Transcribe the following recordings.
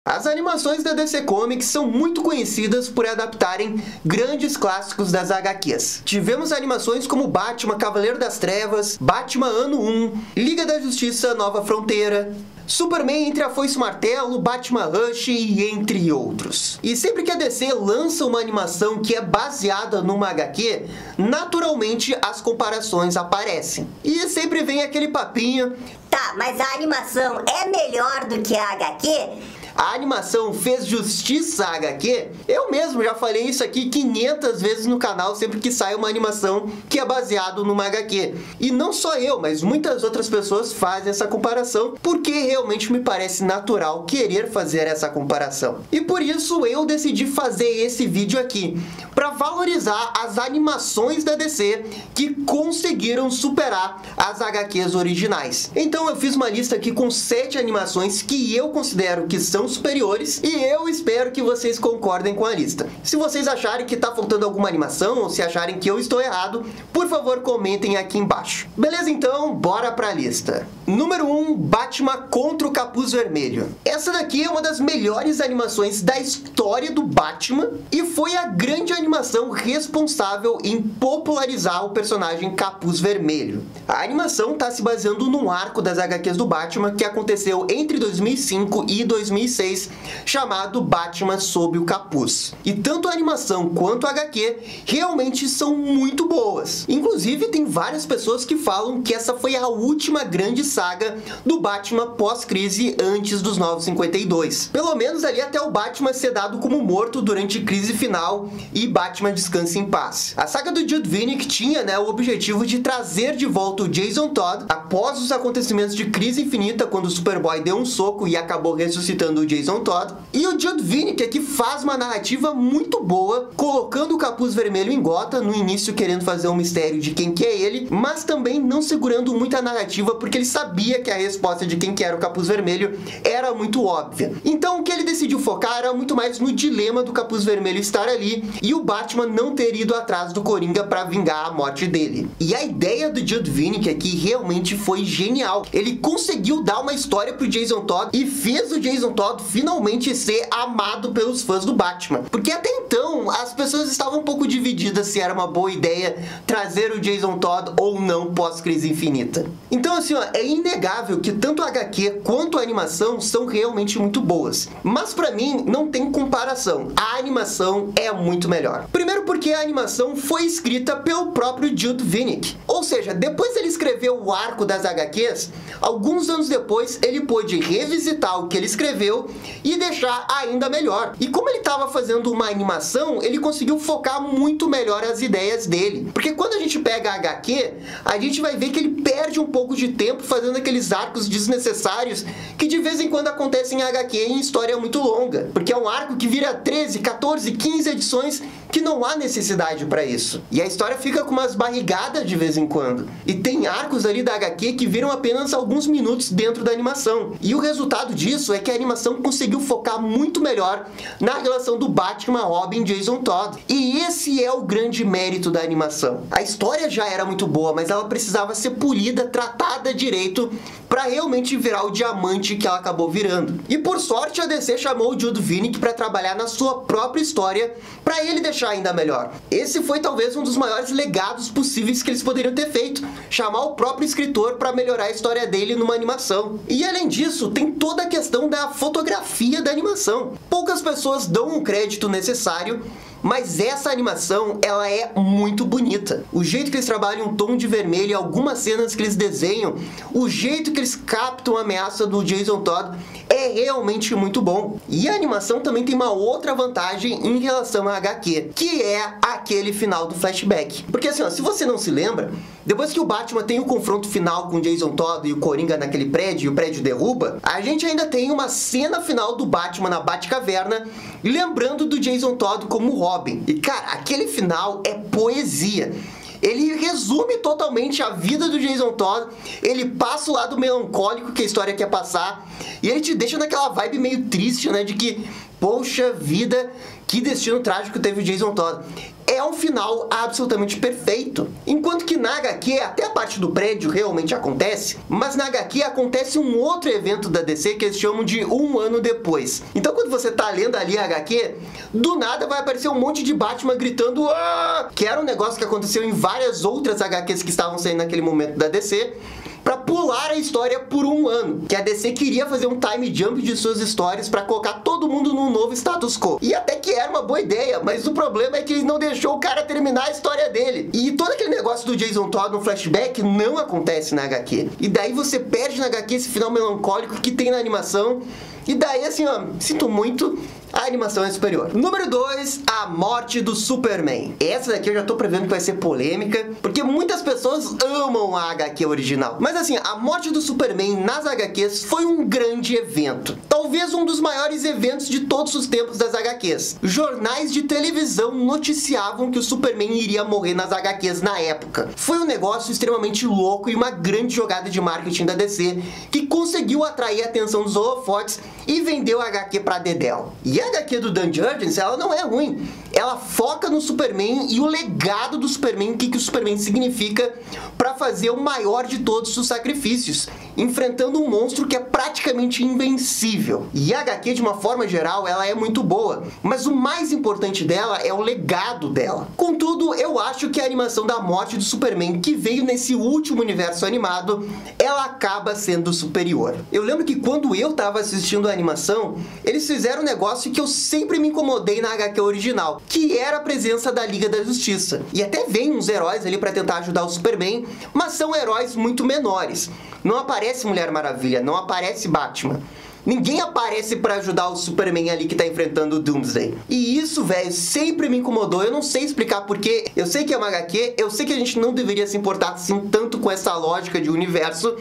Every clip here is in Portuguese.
As animações da DC Comics são muito conhecidas por adaptarem grandes clássicos das HQs. Tivemos animações como Batman Cavaleiro das Trevas, Batman Ano 1, Liga da Justiça Nova Fronteira, Superman Entre a Foice e o Martelo, Batman Rush e entre outros. E sempre que a DC lança uma animação que é baseada numa HQ, naturalmente as comparações aparecem. E sempre vem aquele papinho: tá, mas a animação é melhor do que a HQ? A animação fez justiça à HQ? Eu mesmo já falei isso aqui 500 vezes no canal sempre que sai uma animação que é baseado numa HQ. E não só eu, mas muitas outras pessoas fazem essa comparação porque realmente me parece natural querer fazer essa comparação. E por isso eu decidi fazer esse vídeo aqui, para valorizar as animações da DC que conseguiram superar as HQs originais. Então eu fiz uma lista aqui com 7 animações que eu considero que são superiores e eu espero que vocês concordem com a lista. Se vocês acharem que tá faltando alguma animação ou se acharem que eu estou errado, por favor comentem aqui embaixo. Beleza, então bora pra lista. Número 1, Batman contra o Capuz Vermelho. Essa daqui é uma das melhores animações da história do Batman e foi a grande animação responsável em popularizar o personagem Capuz Vermelho. A animação tá se baseando num arco das HQs do Batman que aconteceu entre 2005 e 2006, chamado Batman Sob o Capuz. E tanto a animação quanto a HQ realmente são muito boas. Inclusive tem várias pessoas que falam que essa foi a última grande saga do Batman pós-crise antes dos 952. Pelo menos ali até o Batman ser dado como morto durante crise final e Batman Descanse em Paz. A saga do Judd Winick tinha, o objetivo de trazer de volta o Jason Todd após os acontecimentos de Crise Infinita, quando o Superboy deu um soco e acabou ressuscitando o Jason Todd. E o Judd Winick aqui faz uma narrativa muito boa, colocando o Capuz Vermelho em Gotham, no início querendo fazer um mistério de quem que é ele, mas também não segurando muito a narrativa, porque ele sabia que a resposta de quem que era o Capuz Vermelho era muito óbvia. Então o que ele decidiu focar era muito mais no dilema do Capuz Vermelho estar ali e o Batman não ter ido atrás do Coringa para vingar a morte dele. E a ideia do Judd Winick aqui realmente foi genial. Ele conseguiu dar uma história pro Jason Todd e fez o Jason Todd finalmente ser amado pelos fãs do Batman. Porque até então as pessoas estavam um pouco divididas se era uma boa ideia trazer o Jason Todd ou não pós-Crise Infinita. Então assim, é inegável que tanto a HQ quanto a animação são realmente muito boas. Mas pra mim não tem comparação. A animação é muito melhor. Primeiro porque a animação foi escrita pelo próprio Judd Winick. Ou seja, depois ele escreveu o arco das HQs, alguns anos depois ele pôde revisitar o que ele escreveu e deixar ainda melhor. E como ele estava fazendo uma animação, ele conseguiu focar muito melhor as ideias dele. Porque quando a gente pega a HQ, a gente vai ver que ele perde um pouco de tempo fazendo aqueles arcos desnecessários que de vez em quando acontecem em HQ em história muito longa. Porque é um arco que vira 13, 14, 15 edições que não há necessidade para isso. E a história fica com umas barrigadas de vez em quando. E tem arcos ali da HQ que viram apenas alguns minutos dentro da animação. E o resultado disso é que a animação conseguiu focar muito melhor na relação do Batman, Robin e Jason Todd. E esse é o grande mérito da animação. A história já era muito boa, mas ela precisava ser polida, tratada direito para realmente virar o diamante que ela acabou virando. E por sorte a DC chamou o Judd Winick para trabalhar na sua própria história para ele deixar ainda melhor. Esse foi talvez um dos maiores legados possíveis que eles poderiam ter feito, chamar o próprio escritor para melhorar a história dele numa animação. E além disso, tem toda a questão da fotografia da animação. Poucas pessoas dão o crédito necessário, mas essa animação, ela é muito bonita. O jeito que eles trabalham o tom de vermelho, algumas cenas que eles desenham, o jeito que eles captam a ameaça do Jason Todd é realmente muito bom. E a animação também tem uma outra vantagem em relação à HQ, que é aquele final do flashback. Porque assim, se você não se lembra, depois que o Batman tem o confronto final com o Jason Todd e o Coringa naquele prédio, e o prédio derruba, a gente ainda tem uma cena final do Batman na Batcaverna, lembrando do Jason Todd como Robin. E cara, aquele final é poesia. Ele resume totalmente a vida do Jason Todd, ele passa o lado melancólico que a história quer passar, e ele te deixa naquela vibe meio triste, de que, poxa vida, que destino trágico teve o Jason Todd. é um final absolutamente perfeito. Enquanto que na HQ, até a parte do prédio realmente acontece, mas na HQ acontece um outro evento da DC que eles chamam de Um Ano Depois. Então quando você tá lendo ali a HQ, do nada vai aparecer um monte de Batman gritando "Ah!", que era um negócio que aconteceu em várias outras HQs que estavam saindo naquele momento da DC, para pular a história por um ano, que a DC queria fazer um time jump de suas histórias para colocar todo mundo num novo status quo. E até que era uma boa ideia, mas o problema é que ele não deixou o cara terminar a história dele. E todo aquele negócio do Jason Todd no flashback não acontece na HQ. E daí você perde na HQ esse final melancólico que tem na animação. E daí, assim, ó, sinto muito, a animação é superior. Número 2, a morte do Superman. Essa daqui eu já tô prevendo que vai ser polêmica, porque muitas pessoas amam a HQ original. Mas assim, a morte do Superman nas HQs foi um grande evento. Talvez um dos maiores eventos de todos os tempos das HQs. Jornais de televisão noticiavam que o Superman iria morrer nas HQs na época. Foi um negócio extremamente louco e uma grande jogada de marketing da DC, que conseguiu atrair a atenção dos holofotes e vendeu a HQ pra dedéu. E a HQ do Dan Jurgens, ela não é ruim. Ela foca no Superman e o legado do Superman, o que o Superman significa para fazer o maior de todos os sacrifícios, enfrentando um monstro que é praticamente invencível. E a HQ, de uma forma geral, ela é muito boa, mas o mais importante dela é o legado dela. Contudo, eu acho que a animação da morte do Superman, que veio nesse último universo animado, ela acaba sendo superior. Eu lembro que quando eu tava assistindo a animação, eles fizeram um negócio que eu sempre me incomodei na HQ original, que era a presença da Liga da Justiça. E até vem uns heróis ali pra tentar ajudar o Superman, mas são heróis muito menores. Não aparece Mulher Maravilha, não aparece Batman. Ninguém aparece pra ajudar o Superman ali que tá enfrentando o Doomsday. E isso, velho, sempre me incomodou. Eu não sei explicar porquê. Eu sei que é uma HQ, eu sei que a gente não deveria se importar assim tanto com essa lógica de universo,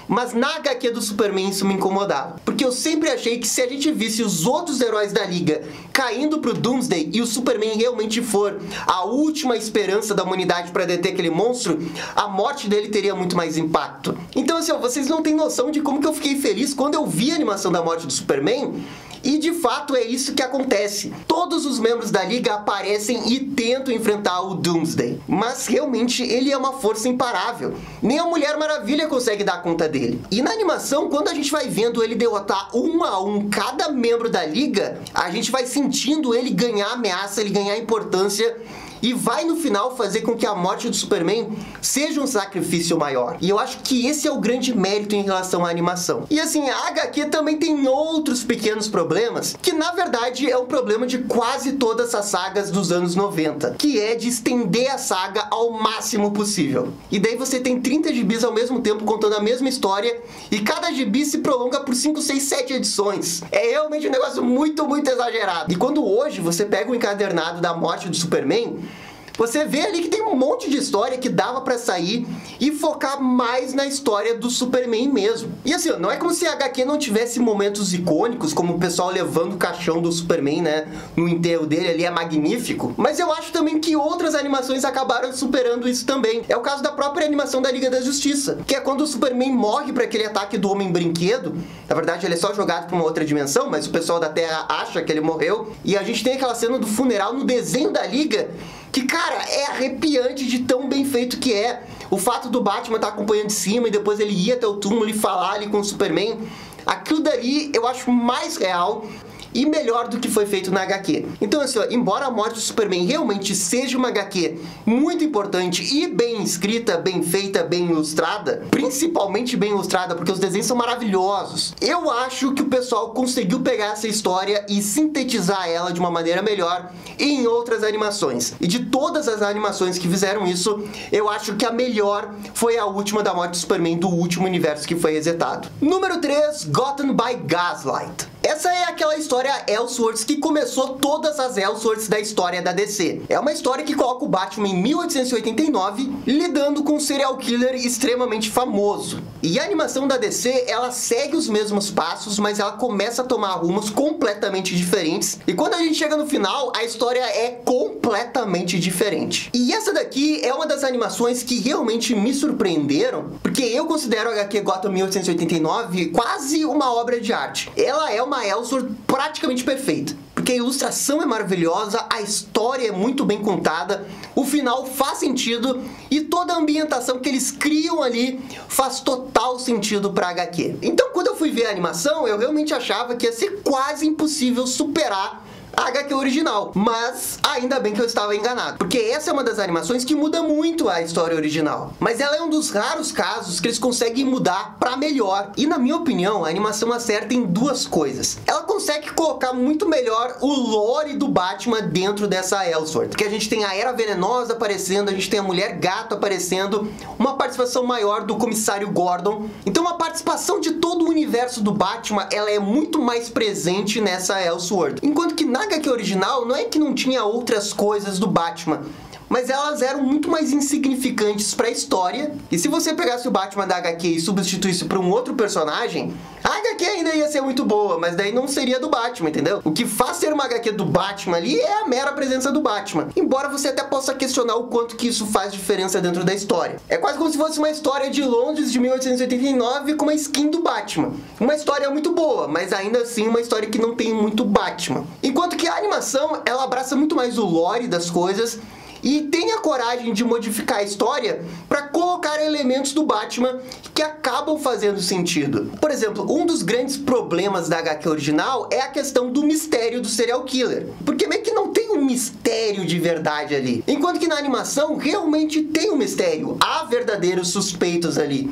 mas na HQ do Superman isso me incomodava. Porque eu sempre achei que se a gente visse os outros heróis da Liga caindo pro Doomsday e o Superman realmente for a última esperança da humanidade pra deter aquele monstro, a morte dele teria muito mais impacto. Então, assim, ó, vocês não têm noção de como que eu fiquei feliz quando eu vi a animação da morte do Superman. E de fato é isso que acontece. Todos os membros da Liga aparecem e tentam enfrentar o Doomsday. Mas realmente ele é uma força imparável. Nem a Mulher Maravilha consegue dar conta dele. E na animação, quando a gente vai vendo ele derrotar um a um cada membro da Liga, a gente vai sentindo ele ganhar ameaça, ele ganhar importância, e vai no final fazer com que a morte do Superman seja um sacrifício maior. E eu acho que esse é o grande mérito em relação à animação. E assim, a HQ também tem outros pequenos problemas, que na verdade é um problema de quase todas as sagas dos anos 90, que é de estender a saga ao máximo possível. E daí você tem 30 gibis ao mesmo tempo contando a mesma história, e cada gibi se prolonga por 5, 6, 7 edições. É realmente um negócio muito, muito exagerado. E quando hoje você pega o encadernado da morte do Superman, você vê ali que tem um monte de história que dava pra sair e focar mais na história do Superman mesmo. E assim, não é como se a HQ não tivesse momentos icônicos, como o pessoal levando o caixão do Superman, né, no enterro dele ali, é magnífico. Mas eu acho também que outras animações acabaram superando isso também. É o caso da própria animação da Liga da Justiça, que é quando o Superman morre pra aquele ataque do Homem-Brinquedo. Na verdade, ele é só jogado pra uma outra dimensão, mas o pessoal da Terra acha que ele morreu. E a gente tem aquela cena do funeral no desenho da Liga, que, cara, é arrepiante de tão bem feito que é. O fato do Batman estar acompanhando de cima e depois ele ir até o túmulo e falar ali com o Superman, aquilo dali eu acho mais real e melhor do que foi feito na HQ. Então, assim, ó, embora a morte do Superman realmente seja uma HQ muito importante e bem escrita, bem feita, bem ilustrada, principalmente bem ilustrada, porque os desenhos são maravilhosos, eu acho que o pessoal conseguiu pegar essa história e sintetizar ela de uma maneira melhor em outras animações. E de todas as animações que fizeram isso, eu acho que a melhor foi a última da morte do Superman, do último universo que foi resetado. Número 3, Gotham by Gaslight. Essa é aquela história Elseworlds que começou todas as Elseworlds da história da DC. É uma história que coloca o Batman em 1889 lidando com um serial killer extremamente famoso. E a animação da DC, ela segue os mesmos passos, mas ela começa a tomar rumos completamente diferentes. E quando a gente chega no final, a história é completamente diferente. E essa daqui é uma das animações que realmente me surpreenderam, porque eu considero a HQ Gotham 1889 quase uma obra de arte. Ela é uma Elseworld praticamente perfeita. Porque a ilustração é maravilhosa, a história é muito bem contada, o final faz sentido e toda a ambientação que eles criam ali faz total sentido pra HQ. Então, quando eu fui ver a animação, eu realmente achava que ia ser quase impossível superar a HQ original, mas ainda bem que eu estava enganado, porque essa é uma das animações que muda muito a história original, mas ela é um dos raros casos que eles conseguem mudar pra melhor, e na minha opinião, a animação acerta em duas coisas. Ela consegue colocar muito melhor o lore do Batman dentro dessa Elseworld, porque a gente tem a Era Venenosa aparecendo, a gente tem a Mulher Gato aparecendo, uma participação maior do Comissário Gordon, então a participação de todo o universo do Batman, ela é muito mais presente nessa Elseworld, enquanto que na HQ original, não é que não tinha outras coisas do Batman, mas elas eram muito mais insignificantes para a história. E se você pegasse o Batman da HQ e substituísse por um outro personagem, a HQ ainda ia ser muito boa, mas daí não seria do Batman, entendeu? O que faz ser uma HQ do Batman ali é a mera presença do Batman. Embora você até possa questionar o quanto que isso faz diferença dentro da história. É quase como se fosse uma história de Londres de 1889 com uma skin do Batman. Uma história muito boa, mas ainda assim uma história que não tem muito Batman. Enquanto que a animação, ela abraça muito mais o lore das coisas e tem a coragem de modificar a história para colocar elementos do Batman que acabam fazendo sentido. Por exemplo, um dos grandes problemas da HQ original é a questão do mistério do serial killer, porque meio que não tem um mistério de verdade ali, enquanto que na animação realmente tem um mistério, há verdadeiros suspeitos ali.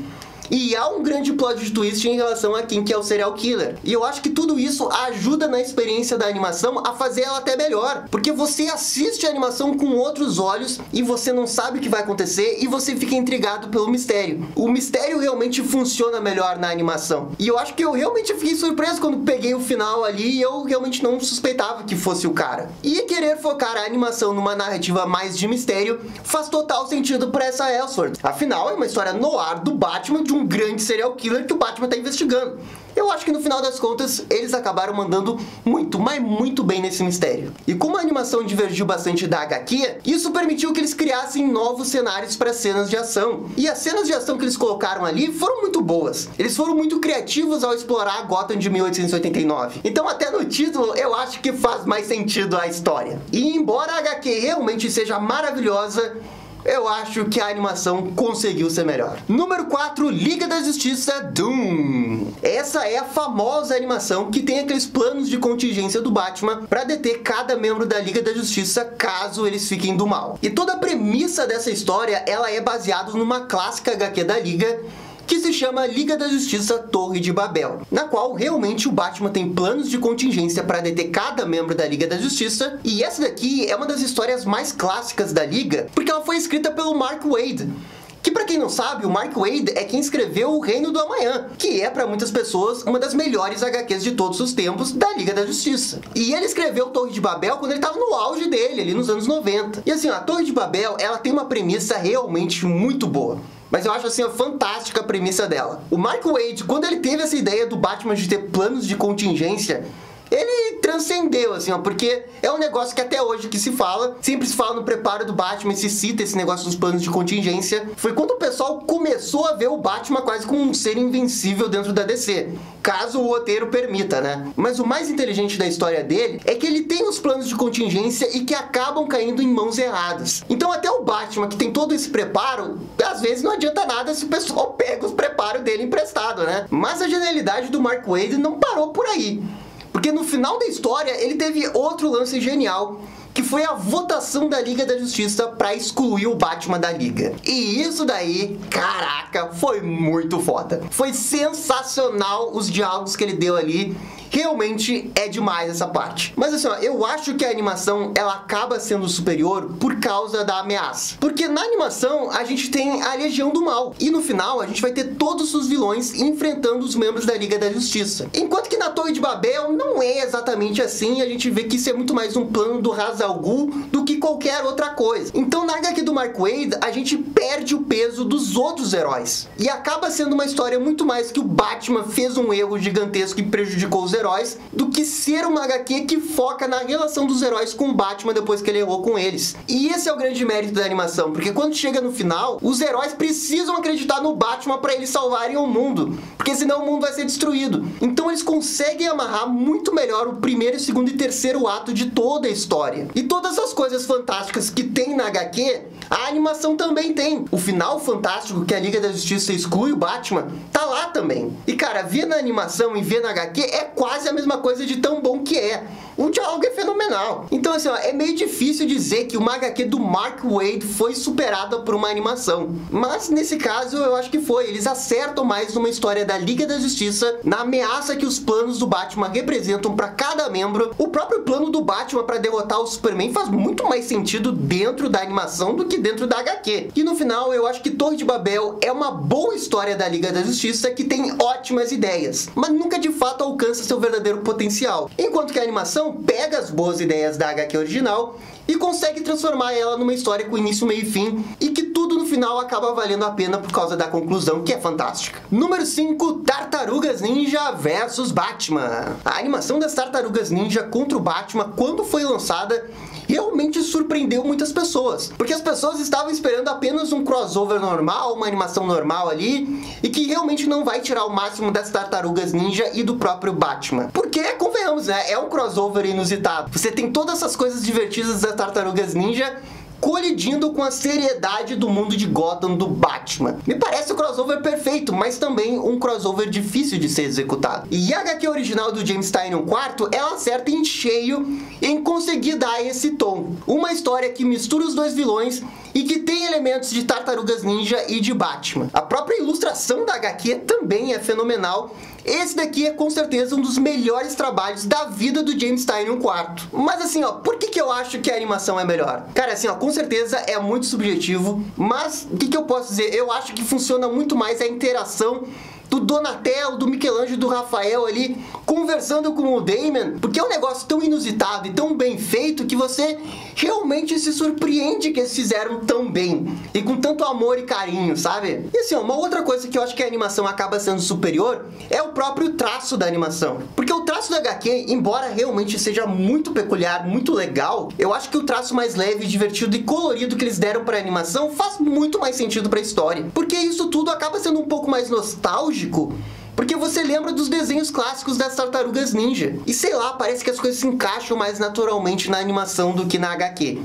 E há um grande plot twist em relação a quem que é o serial killer. E eu acho que tudo isso ajuda na experiência da animação a fazer ela até melhor. Porque você assiste a animação com outros olhos e você não sabe o que vai acontecer e você fica intrigado pelo mistério. O mistério realmente funciona melhor na animação. E eu acho que eu realmente fiquei surpreso quando peguei o final ali e eu realmente não suspeitava que fosse o cara. E querer focar a animação numa narrativa mais de mistério faz total sentido para essa Elseworld. Afinal, é uma história noir do Batman, de um grande serial killer que o Batman tá investigando. Eu acho que no final das contas, eles acabaram mandando muito, mas muito bem nesse mistério. E como a animação divergiu bastante da HQ, isso permitiu que eles criassem novos cenários para cenas de ação. E as cenas de ação que eles colocaram ali foram muito boas. Eles foram muito criativos ao explorar a Gotham de 1889. Então até no título, eu acho que faz mais sentido a história. E embora a HQ realmente seja maravilhosa, eu acho que a animação conseguiu ser melhor. Número 4, Liga da Justiça Doom. Essa é a famosa animação que tem aqueles planos de contingência do Batman para deter cada membro da Liga da Justiça caso eles fiquem do mal. E toda a premissa dessa história, ela é baseada numa clássica HQ da Liga, que se chama Liga da Justiça Torre de Babel, na qual realmente o Batman tem planos de contingência para deter cada membro da Liga da Justiça, e essa daqui é uma das histórias mais clássicas da Liga, porque ela foi escrita pelo Mark Waid, que pra quem não sabe, o Mark Waid é quem escreveu O Reino do Amanhã, que é pra muitas pessoas uma das melhores HQs de todos os tempos da Liga da Justiça. E ele escreveu Torre de Babel quando ele tava no auge dele, ali nos anos 90. E assim, a Torre de Babel, ela tem uma premissa realmente muito boa. Mas eu acho assim, fantástica a premissa dela. O Mark Waid, quando ele teve essa ideia do Batman de ter planos de contingência, ele transcendeu, assim, porque é um negócio que até hoje que se fala, sempre se fala no preparo do Batman e se cita esse negócio dos planos de contingência. Foi quando o pessoal começou a ver o Batman quase como um ser invencível dentro da DC, caso o roteiro permita, né? Mas o mais inteligente da história dele é que ele tem os planos de contingência e que acabam caindo em mãos erradas. Então até o Batman, que tem todo esse preparo, às vezes não adianta nada se o pessoal pega os preparos dele emprestado, né? Mas a genialidade do Mark Waid não parou por aí. Porque no final da história, ele teve outro lance genial, que foi a votação da Liga da Justiça para excluir o Batman da Liga. E isso daí, caraca, foi muito foda. Foi sensacional os diálogos que ele deu ali. Realmente é demais essa parte. Mas assim, ó, eu acho que a animação, ela acaba sendo superior por causa da ameaça. Porque na animação, a gente tem a Legião do Mal. E no final, a gente vai ter todos os vilões enfrentando os membros da Liga da Justiça. Enquanto que na Torre de Babel, não é exatamente assim. A gente vê que isso é muito mais um plano do Ra's Al Ghul do que qualquer outra coisa. Então na HQ do Mark Waid, a gente perde o peso dos outros heróis. E acaba sendo uma história muito mais que o Batman fez um erro gigantesco e prejudicou os heróis, do que ser uma HQ que foca na relação dos heróis com o Batman depois que ele errou com eles. E esse é o grande mérito da animação, porque quando chega no final, os heróis precisam acreditar no Batman para eles salvarem o mundo, porque senão o mundo vai ser destruído. Então eles conseguem amarrar muito melhor o primeiro, segundo e terceiro ato de toda a história. E todas as coisas fantásticas que tem na HQ, a animação também tem. O final fantástico que a Liga da Justiça exclui o Batman, tá lá também. E cara, ver na animação e ver na HQ é quase a mesma coisa de tão bom que é. O diálogo é fenomenal. Então assim, ó, é meio difícil dizer que uma HQ do Mark Waid foi superada por uma animação. Mas nesse caso eu acho que foi. Eles acertam mais numa história da Liga da Justiça, na ameaça que os planos do Batman representam para cada membro. O próprio plano do Batman para derrotar o Superman faz muito mais sentido dentro da animação do que dentro da HQ. E no final eu acho que Torre de Babel é uma boa história da Liga da Justiça que tem ótimas ideias, mas nunca de fato alcança seu verdadeiro potencial. Enquanto que a animação pega as boas ideias da HQ original e consegue transformar ela numa história com início, meio e fim, e que tudo no final acaba valendo a pena por causa da conclusão, que é fantástica. Número 5, Tartarugas Ninja vs Batman. A animação das Tartarugas Ninja contra o Batman, quando foi lançada, realmente surpreendeu muitas pessoas, porque as pessoas estavam esperando apenas um crossover normal, uma animação normal ali, e que realmente não vai tirar o máximo das Tartarugas Ninja e do próprio Batman. Porque, convenhamos, né, é um crossover inusitado. Você tem todas essas coisas divertidas das Tartarugas Ninja colidindo com a seriedade do mundo de Gotham do Batman. Me parece o crossover perfeito, mas também um crossover difícil de ser executado. E a HQ original do James Tynion IV, ela acerta em cheio em conseguir dar esse tom. Uma história que mistura os dois vilões e que tem elementos de Tartarugas Ninja e de Batman. A própria ilustração da HQ também é fenomenal. Esse daqui é com certeza um dos melhores trabalhos da vida do James Tynion IV. Mas assim, ó, por que eu acho que a animação é melhor? Cara, assim, ó, com certeza é muito subjetivo, mas o que eu posso dizer? Eu acho que funciona muito mais a interação do Donatello, do Michelangelo e do Rafael ali conversando com o Damian, porque é um negócio tão inusitado e tão bem feito que você realmente se surpreende que eles fizeram tão bem e com tanto amor e carinho, sabe? E assim, ó, uma outra coisa que eu acho que a animação acaba sendo superior é o próprio traço da animação, porque o traço da HQ, embora realmente seja muito peculiar, muito legal, eu acho que o traço mais leve, divertido e colorido que eles deram para a animação faz muito mais sentido para a história, porque isso tudo acaba sendo um pouco mais nostálgico, porque você lembra dos desenhos clássicos das Tartarugas Ninja. E sei lá, parece que as coisas se encaixam mais naturalmente na animação do que na HQ.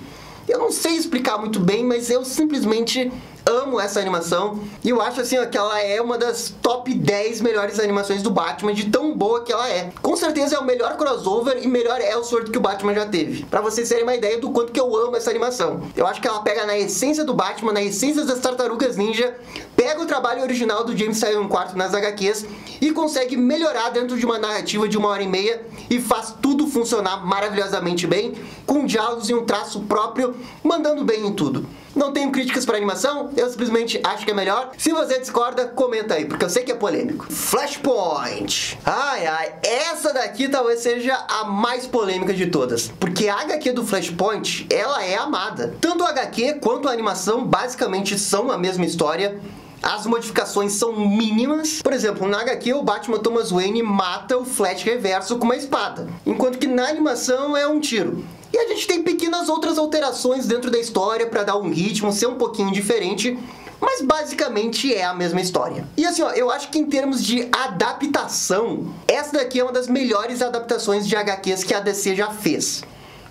Eu não sei explicar muito bem, mas eu simplesmente amo essa animação. E eu acho assim, ó, que ela é uma das top 10 melhores animações do Batman, de tão boa que ela é. Com certeza é o melhor crossover e melhor Elseworld que o Batman já teve. Pra vocês terem uma ideia do quanto que eu amo essa animação. Eu acho que ela pega na essência do Batman, na essência das Tartarugas Ninja, pega o trabalho original do James Tynion IV nas HQs e consegue melhorar dentro de uma narrativa de 1h30 e faz tudo funcionar maravilhosamente bem, com diálogos e um traço próprio, mandando bem em tudo. Não tenho críticas para animação, eu simplesmente acho que é melhor. Se você discorda, comenta aí, porque eu sei que é polêmico. Flashpoint. Ai, ai, essa daqui talvez seja a mais polêmica de todas, porque a HQ do Flashpoint, ela é amada. Tanto a HQ quanto a animação basicamente são a mesma história. As modificações são mínimas. Por exemplo, na HQ o Batman Thomas Wayne mata o Flash Reverso com uma espada, enquanto que na animação é um tiro. E a gente tem pequenas outras alterações dentro da história para dar um ritmo, ser um pouquinho diferente, mas basicamente é a mesma história. E assim, ó, eu acho que em termos de adaptação, essa daqui é uma das melhores adaptações de HQs que a DC já fez,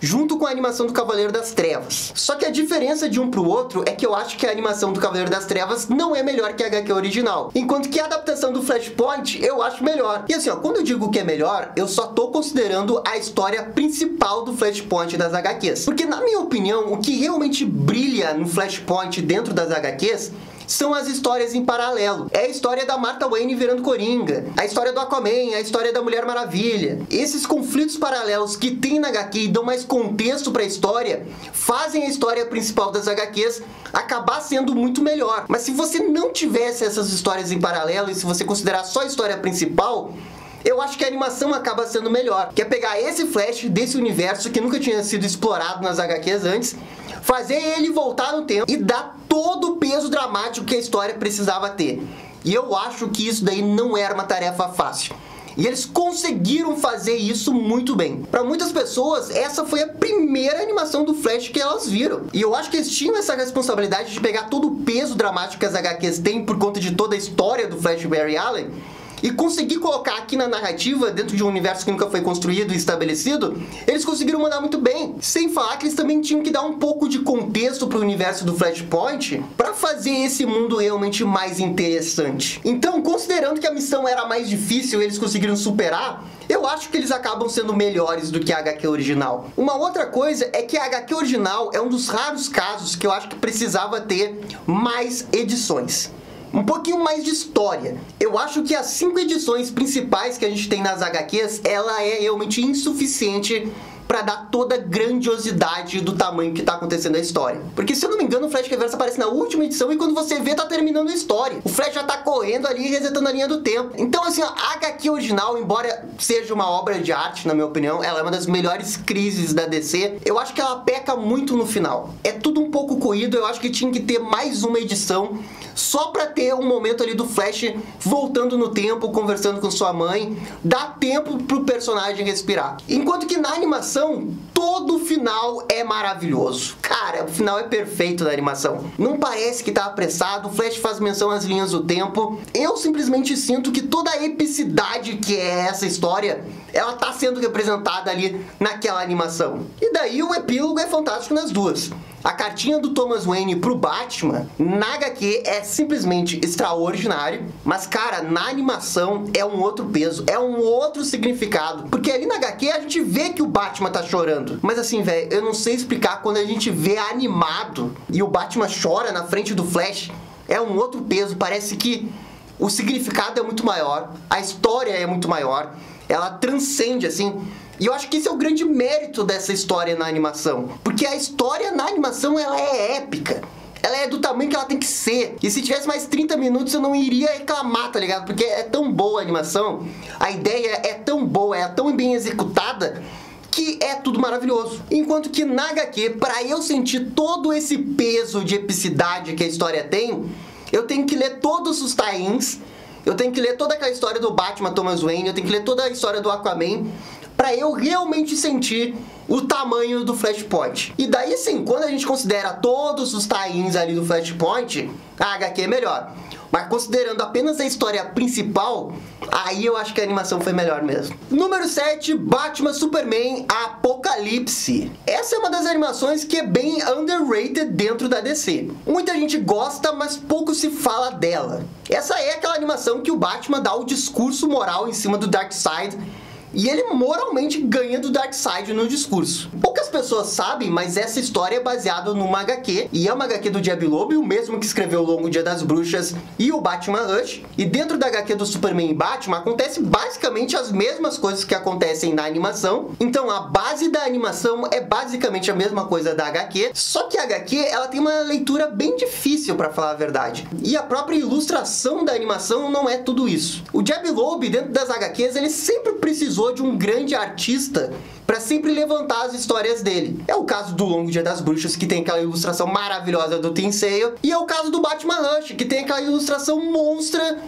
junto com a animação do Cavaleiro das Trevas. Só que a diferença de um pro outro é que eu acho que a animação do Cavaleiro das Trevas não é melhor que a HQ original, enquanto que a adaptação do Flashpoint eu acho melhor. E assim, ó, quando eu digo que é melhor, eu só tô considerando a história principal do Flashpoint das HQs. Porque na minha opinião, o que realmente brilha no Flashpoint dentro das HQs são as histórias em paralelo. É a história da Martha Wayne virando Coringa, a história do Aquaman, a história da Mulher Maravilha. Esses conflitos paralelos que tem na HQ e dão mais contexto para a história, fazem a história principal das HQs acabar sendo muito melhor. Mas se você não tivesse essas histórias em paralelo e se você considerar só a história principal, eu acho que a animação acaba sendo melhor. Que é pegar esse Flash desse universo que nunca tinha sido explorado nas HQs antes, fazer ele voltar no tempo e dar todo o peso dramático que a história precisava ter. E eu acho que isso daí não era uma tarefa fácil. E eles conseguiram fazer isso muito bem. Para muitas pessoas, essa foi a primeira animação do Flash que elas viram. E eu acho que eles tinham essa responsabilidade de pegar todo o peso dramático que as HQs têm por conta de toda a história do Flash Barry Allen e conseguir colocar aqui na narrativa, dentro de um universo que nunca foi construído e estabelecido, eles conseguiram mandar muito bem. Sem falar que eles também tinham que dar um pouco de contexto para o universo do Flashpoint para fazer esse mundo realmente mais interessante. Então, considerando que a missão era mais difícil e eles conseguiram superar, eu acho que eles acabam sendo melhores do que a HQ original. Uma outra coisa é que a HQ original é um dos raros casos que eu acho que precisava ter mais edições. Um pouquinho mais de história. Eu acho que as 5 edições principais que a gente tem nas HQs, ela é realmente insuficiente para dar toda a grandiosidade do tamanho que tá acontecendo a história. Porque, se eu não me engano, o Flash Reverso aparece na última edição e quando você vê, tá terminando a história. O Flash já tá correndo ali e resetando a linha do tempo. Então, assim, a HQ original, embora seja uma obra de arte, na minha opinião, ela é uma das melhores crises da DC, eu acho que ela peca muito no final. É tudo um pouco corrido, eu acho que tinha que ter mais uma edição só pra ter um momento ali do Flash voltando no tempo, conversando com sua mãe, dá tempo pro personagem respirar. Enquanto que na animação, todo o final é maravilhoso. Cara, o final é perfeito da animação. Não parece que tá apressado, o Flash faz menção às linhas do tempo. Eu simplesmente sinto que toda a epicidade que é essa história, ela tá sendo representada ali naquela animação. E daí o epílogo é fantástico nas duas. A cartinha do Thomas Wayne pro Batman, na HQ, é simplesmente extraordinário. Mas, cara, na animação é um outro peso, é um outro significado. Porque ali na HQ a gente vê que o Batman tá chorando. Mas assim, velho, eu não sei explicar quando a gente vê animado e o Batman chora na frente do Flash. É um outro peso, parece que o significado é muito maior, a história é muito maior, ela transcende, assim. E eu acho que esse é o grande mérito dessa história na animação. Porque a história na animação, ela é épica. Ela é do tamanho que ela tem que ser. E se tivesse mais 30 minutos, eu não iria reclamar, tá ligado? Porque é tão boa a animação, a ideia é tão boa, é tão bem executada, que é tudo maravilhoso. Enquanto que na HQ, pra eu sentir todo esse peso de epicidade que a história tem, eu tenho que ler todos os tie-ins, eu tenho que ler toda aquela história do Batman Thomas Wayne, eu tenho que ler toda a história do Aquaman, pra eu realmente sentir o tamanho do Flashpoint. E daí sim, quando a gente considera todos os tie-ins ali do Flashpoint, a HQ é melhor. Mas considerando apenas a história principal, aí eu acho que a animação foi melhor mesmo. Número 7, Batman Superman Apocalipse. Essa é uma das animações que é bem underrated dentro da DC. Muita gente gosta, mas pouco se fala dela. Essa é aquela animação que o Batman dá o discurso moral em cima do Darkseid, e ele moralmente ganha do Darkseid no discurso. Poucas pessoas sabem, mas essa história é baseada numa HQ, e é uma HQ do Jeb Loeb, o mesmo que escreveu O Longo Dia das Bruxas e o Batman Hush. E dentro da HQ do Superman e Batman, acontece basicamente as mesmas coisas que acontecem na animação. Então a base da animação é basicamente a mesma coisa da HQ, só que a HQ ela tem uma leitura bem difícil, pra falar a verdade. E a própria ilustração da animação não é tudo isso. O Jeb Loeb, dentro das HQs, ele sempre precisou de um grande artista para sempre levantar as histórias dele. É o caso do Longo Dia das Bruxas, que tem aquela ilustração maravilhosa do Tim Sale, e é o caso do Batman Hush, que tem aquela ilustração monstra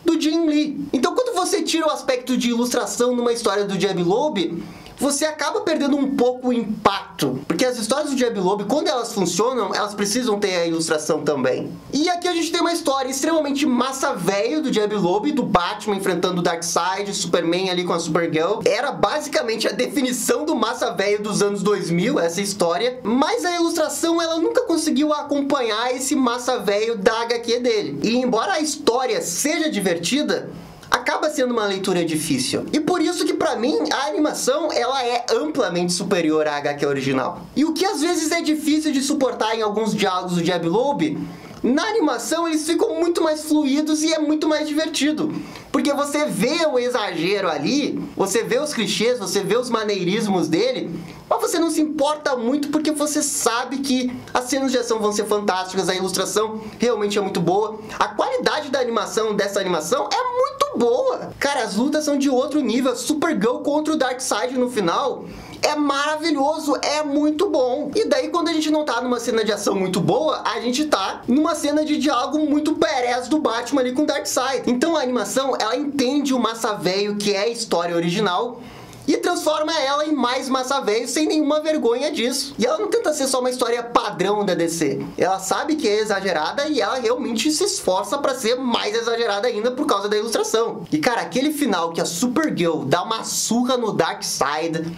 do Jim Lee. Então, quando você tira o aspecto de ilustração numa história do Jeb Loeb, você acaba perdendo um pouco o impacto. Porque as histórias do Jeb Loeb, quando elas funcionam, elas precisam ter a ilustração também. E aqui a gente tem uma história extremamente massa velho do Jeb Loeb, do Batman enfrentando o Darkseid, Superman ali com a Supergirl. Era basicamente a definição do massa velho dos anos 2000, essa história. Mas a ilustração, ela nunca conseguiu acompanhar esse massa velho da HQ dele. E embora a história seja divertida, acaba sendo uma leitura difícil. E por isso que pra mim a animação ela é amplamente superior à HQ original. E o que às vezes é difícil de suportar em alguns diálogos do Jeb Loeb, na animação eles ficam muito mais fluidos e é muito mais divertido. Porque você vê o exagero ali, você vê os clichês, você vê os maneirismos dele, mas você não se importa muito porque você sabe que as cenas de ação vão ser fantásticas, a ilustração realmente é muito boa, a qualidade da animação, dessa animação, é muito boa. Cara, as lutas são de outro nível. Supergirl contra o Darkseid no final é maravilhoso, é muito bom. E daí, quando a gente não tá numa cena de ação muito boa, a gente tá numa cena de diálogo muito badass do Batman ali com o Darkseid. Então a animação, ela entende o massa velho que é a história original e transforma ela em mais massa velho sem nenhuma vergonha disso. E ela não tenta ser só uma história padrão da DC. Ela sabe que é exagerada e ela realmente se esforça pra ser mais exagerada ainda por causa da ilustração. E cara, aquele final que a Supergirl dá uma surra no Darkseid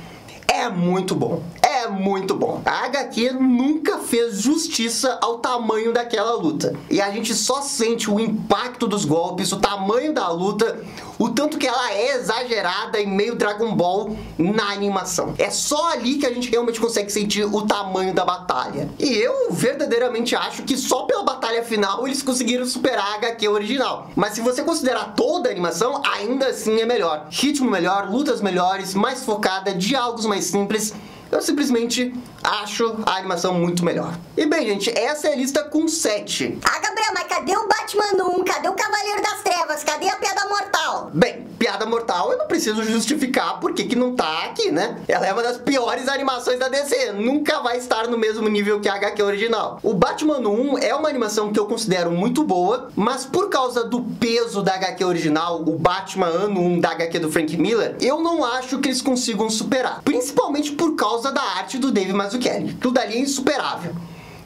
é muito bom. É muito bom. A HQ nunca fez justiça ao tamanho daquela luta. E a gente só sente o impacto dos golpes, o tamanho da luta, o tanto que ela é exagerada e meio Dragon Ball na animação. É só ali que a gente realmente consegue sentir o tamanho da batalha. E eu verdadeiramente acho que só pela batalha final eles conseguiram superar a HQ original. Mas se você considerar toda a animação, ainda assim é melhor. Ritmo melhor, lutas melhores, mais focada, diálogos mais simples. Eu simplesmente acho a animação muito melhor. E bem, gente, essa é a lista com 7. Ah, Gabriel, mas cadê o Batman 1? Cadê o Cavaleiro das Trevas? Cadê a Piada Mortal? Bem, Piada Mortal eu não preciso justificar por que não tá aqui, né? Ela é uma das piores animações da DC. Nunca vai estar no mesmo nível que a HQ original. O Batman 1 é uma animação que eu considero muito boa, mas por causa do peso da HQ original, o Batman ano 1 da HQ do Frank Miller, eu não acho que eles consigam superar. Principalmente por causa da arte do Dave Mazzucchelli. Tudo ali é insuperável.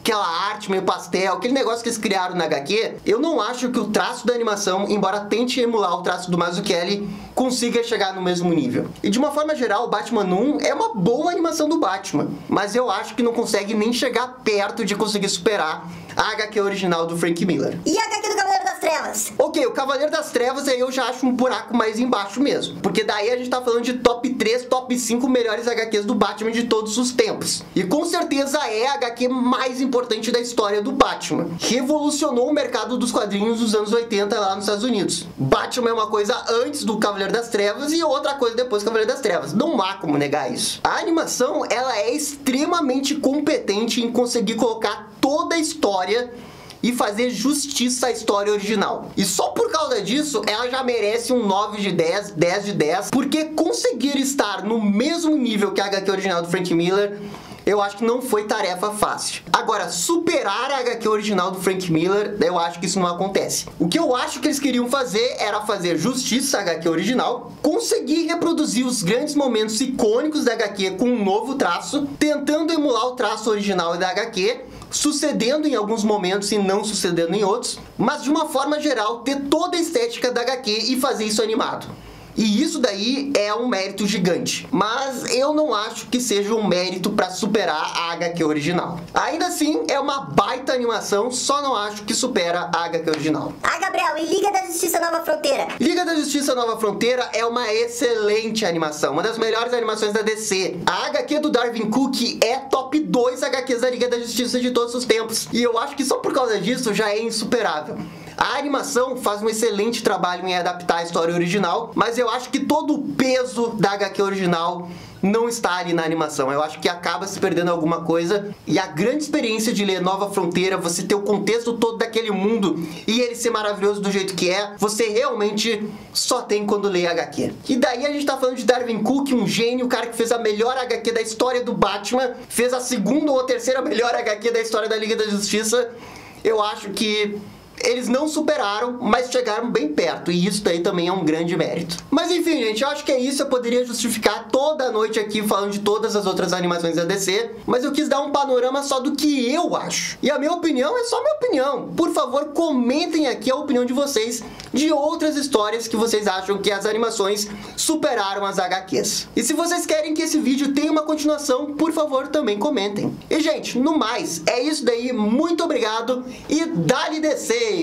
Aquela arte meio pastel, aquele negócio que eles criaram na HQ, eu não acho que o traço da animação, embora tente emular o traço do Mazzucchelli, consiga chegar no mesmo nível. E de uma forma geral, o Batman 1 é uma boa animação do Batman, mas eu acho que não consegue nem chegar perto de conseguir superar a HQ original do Frank Miller. E a HQ do Cavaleiro das Trevas? Ok, o Cavaleiro das Trevas aí eu já acho um buraco mais embaixo mesmo, porque daí a gente tá falando de top 3, top 5 melhores HQs do Batman de todos os tempos. E com certeza é a HQ mais importante da história do Batman. Revolucionou o mercado dos quadrinhos dos anos 80 lá nos Estados Unidos. Batman é uma coisa antes do Cavaleiro das Trevas e outra coisa depois do Cavaleiro das Trevas. Não há como negar isso. A animação, ela é extremamente competente em conseguir colocar toda a história e fazer justiça à história original. E só por causa disso, ela já merece um 9 de 10, 10 de 10, porque conseguir estar no mesmo nível que a HQ original do Frank Miller, eu acho que não foi tarefa fácil. Agora, superar a HQ original do Frank Miller, eu acho que isso não acontece. O que eu acho que eles queriam fazer era fazer justiça à HQ original, conseguir reproduzir os grandes momentos icônicos da HQ com um novo traço, tentando emular o traço original da HQ, sucedendo em alguns momentos e não sucedendo em outros, mas de uma forma geral ter toda a estética da HQ e fazer isso animado. E isso daí é um mérito gigante, mas eu não acho que seja um mérito para superar a HQ original. Ainda assim, é uma baita animação, só não acho que supera a HQ original. Ah, Gabriel, e Liga da Justiça Nova Fronteira? Liga da Justiça Nova Fronteira é uma excelente animação, uma das melhores animações da DC. A HQ do Darwin Cook é top 2 HQs da Liga da Justiça de todos os tempos, e eu acho que só por causa disso já é insuperável. A animação faz um excelente trabalho em adaptar a história original, mas eu acho que todo o peso da HQ original não está ali na animação. Eu acho que acaba se perdendo alguma coisa, e a grande experiência de ler Nova Fronteira, você ter o contexto todo daquele mundo e ele ser maravilhoso do jeito que é, você realmente só tem quando lê HQ. E daí a gente tá falando de Darwin Cook, um gênio, o cara que fez a melhor HQ da história do Batman, fez a segunda ou terceira melhor HQ da história da Liga da Justiça. Eu acho que eles não superaram, mas chegaram bem perto, e isso daí também é um grande mérito. Mas enfim, gente, eu acho que é isso. Eu poderia justificar toda a noite aqui falando de todas as outras animações da DC, mas eu quis dar um panorama só do que eu acho. E a minha opinião é só minha opinião. Por favor, comentem aqui a opinião de vocês de outras histórias que vocês acham que as animações superaram as HQs. E se vocês querem que esse vídeo tenha uma continuação, por favor, também comentem. E, gente, no mais, é isso daí. Muito obrigado e dá-lhe DC!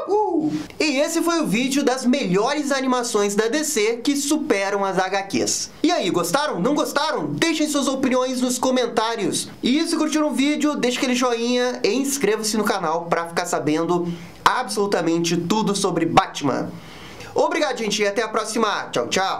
Uhul! E esse foi o vídeo das melhores animações da DC que superam as HQs. E aí, gostaram? Não gostaram? Deixem suas opiniões nos comentários. E se curtiram o vídeo, deixe aquele joinha e inscreva-se no canal para ficar sabendo absolutamente tudo sobre Batman. Obrigado, gente, e até a próxima. Tchau, tchau!